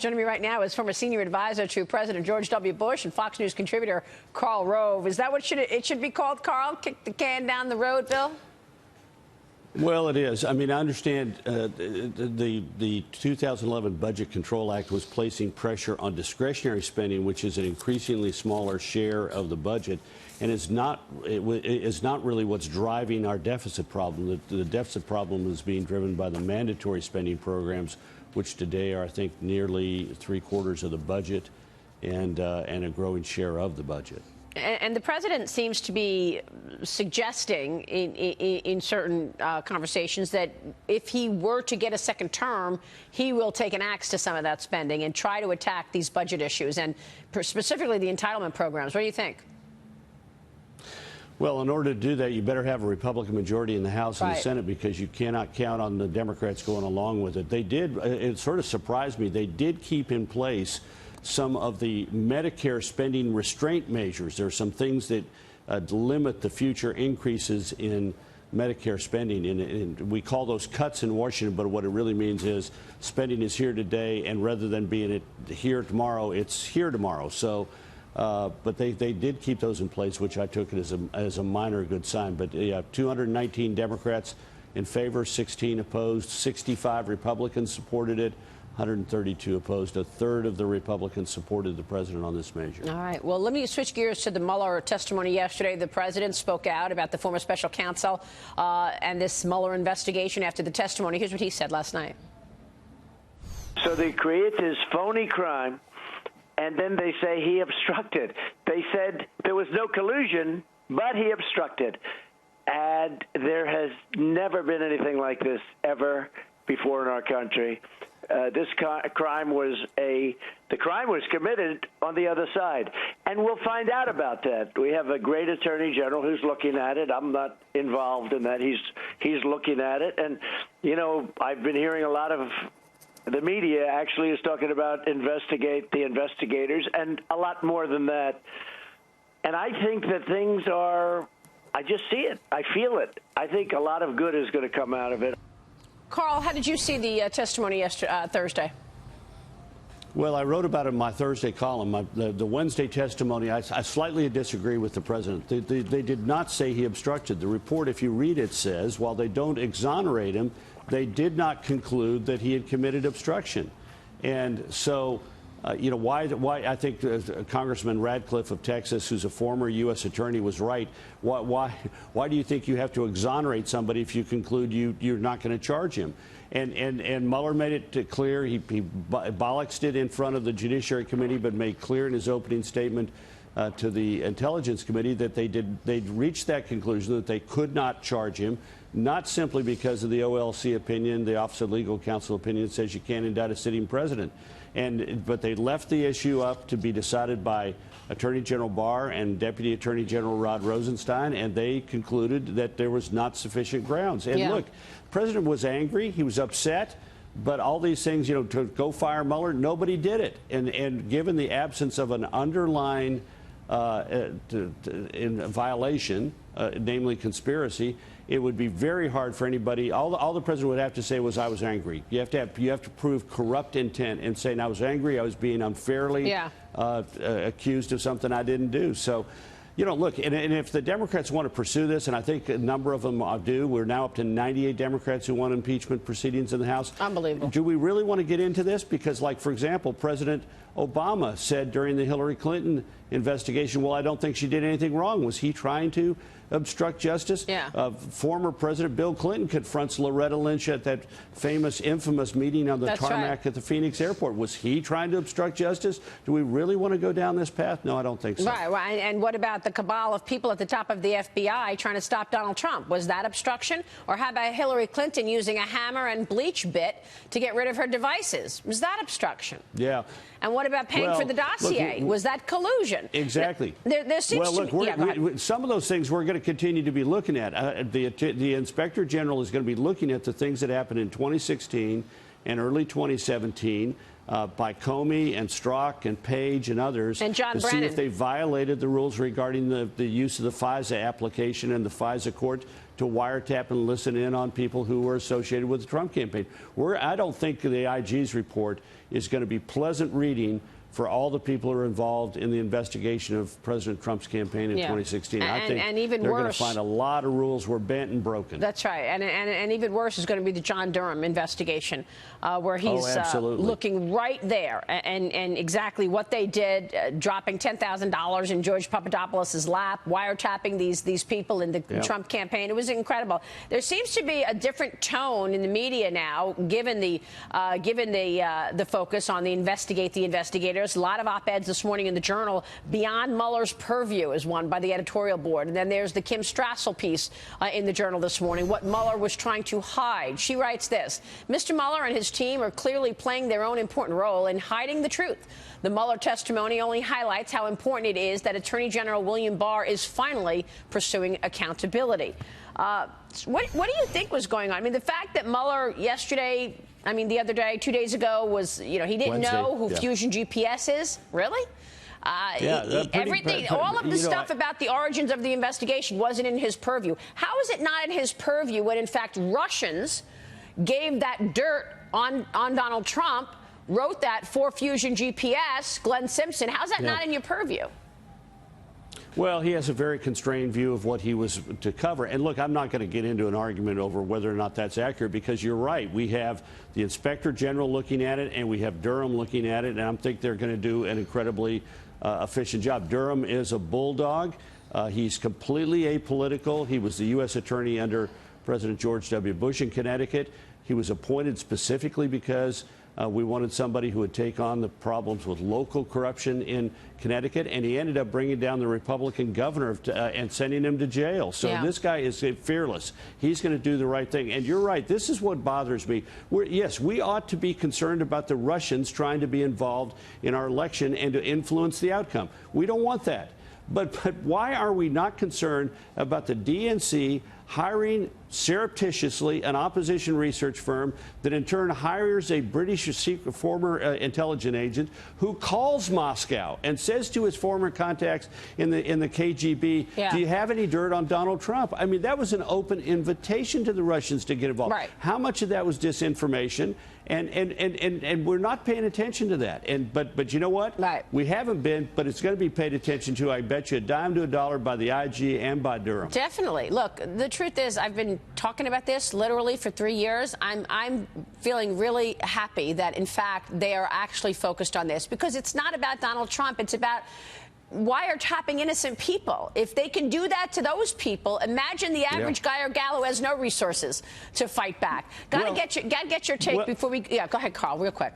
Joining me right now is former senior advisor to President George W. Bush and Fox News contributor Karl Rove. Is that what it should be called, Karl? Kick the can down the road, Bill? Well, it is. I mean, I understand the 2011 Budget Control Act was placing pressure on discretionary spending, which is an increasingly smaller share of the budget, and it's not really what's driving our deficit problem. The deficit problem is being driven by the mandatory spending programs, which today are, I think, nearly 3/4 of the budget and a growing share of the budget. And the president seems to be suggesting in certain conversations that if he were to get a second term, he will take an axe to some of that spending and try to attack these budget issues and specifically the entitlement programs. What do you think? Well, in order to do that, you better have a Republican majority in the House and the Right. Senate, because you cannot count on the Democrats going along with it. They did. It sort of surprised me. They did keep in place some of the Medicare spending restraint measures. There are some things that limit the future increases in Medicare spending. And we call those cuts in Washington, but what it really means is spending is here today, and rather than being it here tomorrow, it's here tomorrow. So, but they did keep those in place, which I took it as a minor good sign. But yeah, 219 Democrats in favor, 16 opposed, 65 Republicans supported it, 132 opposed. A third of the Republicans supported the president on this measure. All right. Well, let me switch gears to the Mueller testimony yesterday. The president spoke out about the former special counsel and this Mueller investigation after the testimony. Here's what he said last night. So they create this phony crime, and then they say he obstructed. They said there was no collusion, but he obstructed. And there has never been anything like this ever before in our country. This crime was committed on the other side, and we'll find out about that. We have a great attorney general who's looking at it. I'm not involved in that. He's looking at it, and you know, I've been hearing a lot of the media actually is talking about investigate the investigators and a lot more than that. And I think that things are. I just see it. I feel it. I think a lot of good is going to come out of it. Karl, how did you see the testimony Thursday? Well, I wrote about it in my Thursday column. The Wednesday testimony, I slightly disagree with the president. They did not say he obstructed. The report, if you read it, says while they don't exonerate him, they did not conclude that he had committed obstruction. And so, you know, why I think Congressman Radcliffe of Texas, who's a former U.S. attorney, was right. Why do you think you have to exonerate somebody if you conclude you're not going to charge him? And Mueller made it clear. He bollocksed it in front of the Judiciary Committee, but made clear in his opening statement to the Intelligence Committee that they'd reached that conclusion that they could not charge him, not simply because of the OLC opinion, the Office of Legal Counsel opinion that says you can't indict a sitting president. But they left the issue up to be decided by Attorney General Barr and Deputy Attorney General Rod Rosenstein, and they concluded that there was not sufficient grounds. And look, the president was angry, he was upset, but all these things, you know, to go fire Mueller, nobody did it. And given the absence of an underlying in violation, namely conspiracy, it would be very hard for anybody. All the president would have to say was, "I was angry." You have to prove corrupt intent and saying, "I was angry. I was being unfairly accused of something I didn't do." So, you know, look, and if the Democrats want to pursue this, and I think a number of them do, we're now up to 98 Democrats who want impeachment proceedings in the House. Unbelievable. Do we really want to get into this? Because, like, for example, President Obama said during the Hillary Clinton investigation, well, I don't think she did anything wrong. Was he trying to obstruct justice? Yeah. Former President Bill Clinton confronts Loretta Lynch at that famous, infamous meeting on the tarmac at the Phoenix airport. Was he trying to obstruct justice? Do we really want to go down this path? No, I don't think so. Right. And what about the cabal of people at the top of the FBI trying to stop Donald Trump? Was that obstruction? Or how about Hillary Clinton using a hammer and bleach bit to get rid of her devices? Was that obstruction? Yeah. And what about paying for the dossier? Look, was that collusion? Exactly. There seems some of those things we're going to continue to be looking at. The Inspector General is going to be looking at the things that happened in 2016 and early 2017. by Comey and Strzok and Page and others and John to Brennan. see if they violated the rules regarding the use of the FISA application and the FISA court to wiretap and listen in on people who were associated with the Trump campaign. I don't think the IG's report is going to be pleasant reading for all the people who are involved in the investigation of President Trump's campaign in 2016. I think and even they're worse, going to find a lot of rules were bent and broken. That's right. And even worse is going to be the John Durham investigation, where he's looking right there and exactly what they did, dropping $10,000 in George Papadopoulos' lap, wiretapping these people in the Trump campaign. It was incredible. There seems to be a different tone in the media now, given the focus on the investigate the investigators. A lot of op-eds this morning in the Journal. Beyond Mueller's purview is one by the editorial board. And then there's the Kim Strassel piece in the Journal this morning, what Mueller was trying to hide. She writes this: Mr. Mueller and his team are clearly playing their own important role in hiding the truth. The Mueller testimony only highlights how important it is that Attorney General William Barr is finally pursuing accountability. What do you think was going on? I mean, the fact that Mueller the other day, 2 days ago, was, he didn't Wednesday, know who Fusion GPS is? Really? Everything, all of the stuff about the origins of the investigation wasn't in his purview. How is it not in his purview when, in fact, Russians gave that dirt on Donald Trump, wrote that for Fusion GPS, Glenn Simpson? How's that not in your purview? Well, he has a very constrained view of what he was to cover. And look, I'm not going to get into an argument over whether or not that's accurate, because you're right. We have the Inspector General looking at it, and we have Durham looking at it, and I think they're going to do an incredibly efficient job. Durham is a bulldog. He's completely apolitical. He was the U.S. attorney under President George W. Bush in Connecticut. He was appointed specifically because we wanted somebody who would take on the problems with local corruption in Connecticut, and he ended up bringing down the Republican governor and sending him to jail. So this guy is fearless. He's going to do the right thing. And you're right. This is what bothers me. Yes, we ought to be concerned about the Russians trying to be involved in our election and to influence the outcome. We don't want that. But why are we not concerned about the DNC hiring surreptitiously an opposition research firm that in turn hires a British secret former intelligence agent who calls Moscow and says to his former contacts in the KGB, do you have any dirt on Donald Trump? I mean, that was an open invitation to the Russians to get involved. Right. How much of that was disinformation? And we're not paying attention to that. But you know what? Right. We haven't been, but it's going to be paid attention to, I bet you, a dime to a dollar by the IG and by Durham. Definitely. Look, the truth is, I've been talking about this literally for 3 years. I'm feeling really happy that, in fact, they are actually focused on this, because it's not about Donald Trump. It's about wiretapping innocent people. If they can do that to those people, imagine the average guy or gal who has no resources to fight back. Gotta get your take before we. Yeah, go ahead, Carl, real quick.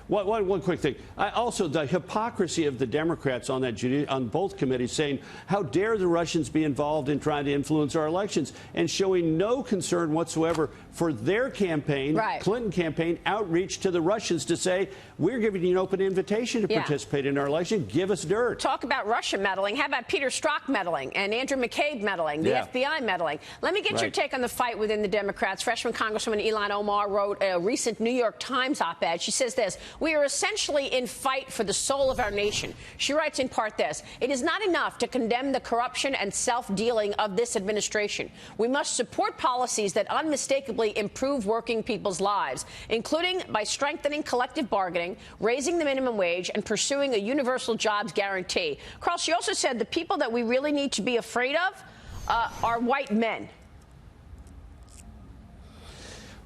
One quick thing. Also, the hypocrisy of the Democrats on both committees saying, how dare the Russians be involved in trying to influence our elections, and showing no concern whatsoever for their campaign, Clinton campaign, outreach to the Russians to say, we're giving you an open invitation to participate in our election. Give us dirt. Talk about Russia meddling. How about Peter Strzok meddling and Andrew McCabe meddling, the FBI meddling? Let me get your take on the fight within the Democrats. Freshman Congresswoman Ilhan Omar wrote a recent New York Times op-ed. She says this: we are essentially in fight for the soul of our nation. She writes in part this: it is not enough to condemn the corruption and self-dealing of this administration. We must support policies that unmistakably improve working people's lives, including by strengthening collective bargaining, raising the minimum wage, and pursuing a universal jobs guarantee. Carl, she also said the people that we really need to be afraid of are white men.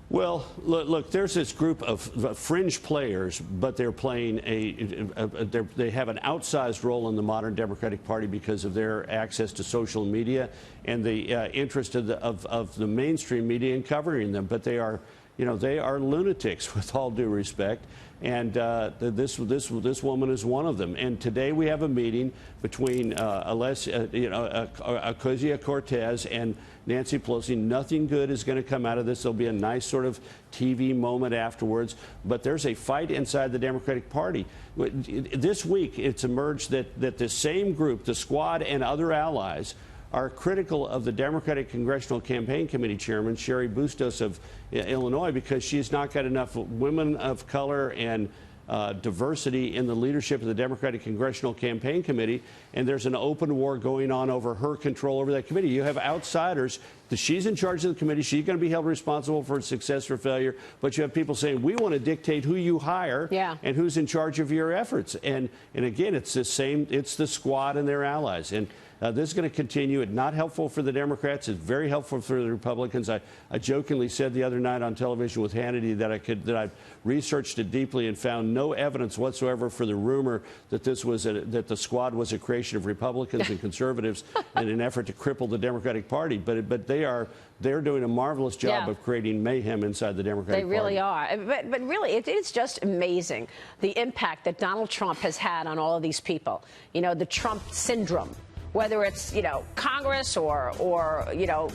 Well, look, there's this group of fringe players, but they're playing they have an outsized role in the modern Democratic Party because of their access to social media and the interest of the mainstream media in covering them. But they are, they are lunatics, with all due respect. And this woman is one of them. And today we have a meeting between Ocasio-Cortez and Nancy Pelosi. Nothing good is going to come out of this. There'll be a nice sort of TV moment afterwards. But there's a fight inside the Democratic Party. This week, it's emerged that the same group, the Squad and other allies, are critical of the Democratic Congressional Campaign Committee Chairman, Cheri Bustos of Illinois, because she's not got enough women of color and diversity in the leadership of the Democratic Congressional Campaign Committee, and there's an open war going on over her control over that committee. You have outsiders. She's in charge of the committee. She's going to be held responsible for success or failure. But you have people saying, we want to dictate who you hire and who's in charge of your efforts. And again, it's the same. It's the squad and their allies. And this is going to continue. It's not helpful for the Democrats. It's very helpful for the Republicans. I jokingly said the other night on television with Hannity that I researched it deeply and found no evidence whatsoever for the rumor that that the squad was a creation of Republicans and conservatives in an effort to cripple the Democratic Party. But they're doing a marvelous job of creating mayhem inside the Democratic Party. They really are. But really, it's just amazing the impact that Donald Trump has had on all of these people. You know, the Trump syndrome. Whether it's, Congress or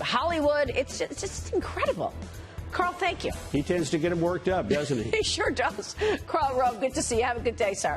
Hollywood, it's just incredible. Carl, thank you. He tends to get him worked up, doesn't he? He sure does. Carl Rove, good to see you. Have a good day, sir.